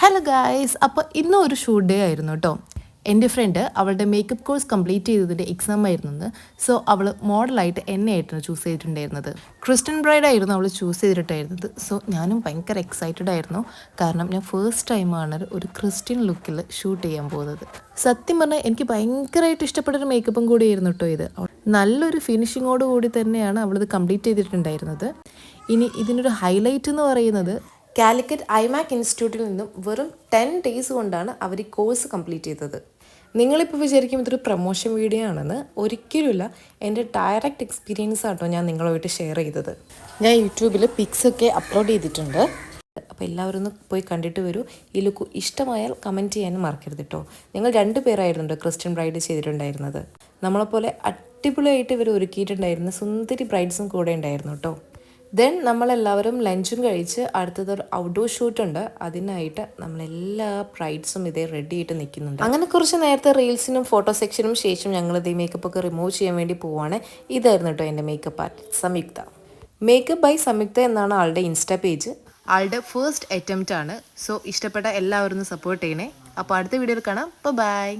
Hello guys, അപ്പോൾ ഇന്നും ഒരു ഷൂട്ട് ഡേ ആയിരുന്നു കേട്ടോ. എൻ്റെ ഫ്രണ്ട് അവളുടെ മേക്കപ്പ് കോഴ്സ് കംപ്ലീറ്റ് ചെയ്തതിൻ്റെ എക്സാം ആയിരുന്നു. സോ അവൾ മോഡലായിട്ട് എന്നെ ആയിരുന്നു ചൂസ് ചെയ്തിട്ടുണ്ടായിരുന്നത്. ക്രിസ്ത്യൻ ബ്രൈഡ് ആയിരുന്നു അവൾ ചൂസ് ചെയ്തിട്ടുണ്ടായിരുന്നത്. സോ ഞാനും ഭയങ്കര എക്സൈറ്റഡ് ആയിരുന്നു. കാരണം ഞാൻ ഫസ്റ്റ് ടൈമാണ് ഒരു ക്രിസ്ത്യൻ ലുക്കിൽ ഷൂട്ട് ചെയ്യാൻ പോകുന്നത്. സത്യം പറഞ്ഞാൽ എനിക്ക് ഭയങ്കരമായിട്ട് ഇഷ്ടപ്പെട്ടൊരു മേക്കപ്പും കൂടിയായിരുന്നു കേട്ടോ ഇത്. നല്ലൊരു ഫിനിഷിങ്ങോട് കൂടി തന്നെയാണ് അവളിത് കംപ്ലീറ്റ് ചെയ്തിട്ടുണ്ടായിരുന്നത്. ഇനി ഇതിനൊരു ഹൈലൈറ്റ് എന്ന് പറയുന്നത് കാലിക്കറ്റ് ഐമാക് ഇൻസ്റ്റിറ്റ്യൂട്ടിൽ നിന്നും വെറും 10 ഡേയ്സ് കൊണ്ടാണ് അവർ ഈ കോഴ്സ് കംപ്ലീറ്റ് ചെയ്തത്. നിങ്ങളിപ്പോൾ വിചാരിക്കും ഇതൊരു പ്രൊമോഷൻ വീഡിയോ ആണെന്ന്. ഒരിക്കലുമില്ല, എൻ്റെ ഡയറക്റ്റ് എക്സ്പീരിയൻസ് ആട്ടോ ഞാൻ നിങ്ങളുമായിട്ട് ഷെയർ ചെയ്തത്. ഞാൻ യൂട്യൂബിൽ പിക്സൊക്കെ അപ്ലോഡ് ചെയ്തിട്ടുണ്ട്. അപ്പോൾ എല്ലാവരും ഒന്ന് പോയി കണ്ടിട്ട് വരൂ. ഈ ലുക്ക് ഇഷ്ടമായാൽ കമൻറ്റ് ചെയ്യാനും മറക്കരുത് കേട്ടോ. നിങ്ങൾ 2 പേരായിരുന്നു ക്രിസ്ത്യൻ ബ്രൈഡ് ചെയ്തിട്ടുണ്ടായിരുന്നത്. നമ്മളെപ്പോലെ അടിപൊളിയായിട്ട് ഇവർ ഒരുക്കിയിട്ടുണ്ടായിരുന്ന സുന്ദരി ബ്രൈഡ്സും കൂടെ ഉണ്ടായിരുന്നു കേട്ടോ. ദെൻ നമ്മളെല്ലാവരും ലഞ്ചും കഴിച്ച് അടുത്തതൊരു ഔട്ട്ഡോർ ഷൂട്ടുണ്ട്. അതിനായിട്ട് നമ്മളെല്ലാ ബ്രൈഡ്സും ഇതേ റെഡി ആയിട്ട് നിൽക്കുന്നുണ്ട്. അങ്ങനെ കുറച്ച് നേരത്തെ റീൽസിനും ഫോട്ടോ സെക്ഷനും ശേഷം ഞങ്ങൾ ഇതേ മേക്കപ്പൊക്കെ റിമൂവ് ചെയ്യാൻ വേണ്ടി പോവാണ്. ഇതായിരുന്നു കേട്ടോ എൻ്റെ മേക്കപ്പ് ആർട്ടിസ്റ്റ് സംയുക്ത. മേക്കപ്പ് ബൈ സംയുക്ത എന്നാണ് ആളുടെ ഇൻസ്റ്റാ പേജ്. ആളുടെ ഫസ്റ്റ് അറ്റംപ്റ്റ് ആണ്. സോ ഇഷ്ടപ്പെട്ട എല്ലാവരും സപ്പോർട്ട് ചെയ്യണേ. അപ്പോൾ അടുത്ത വീഡിയോയിൽ കാണാം. ബൈ.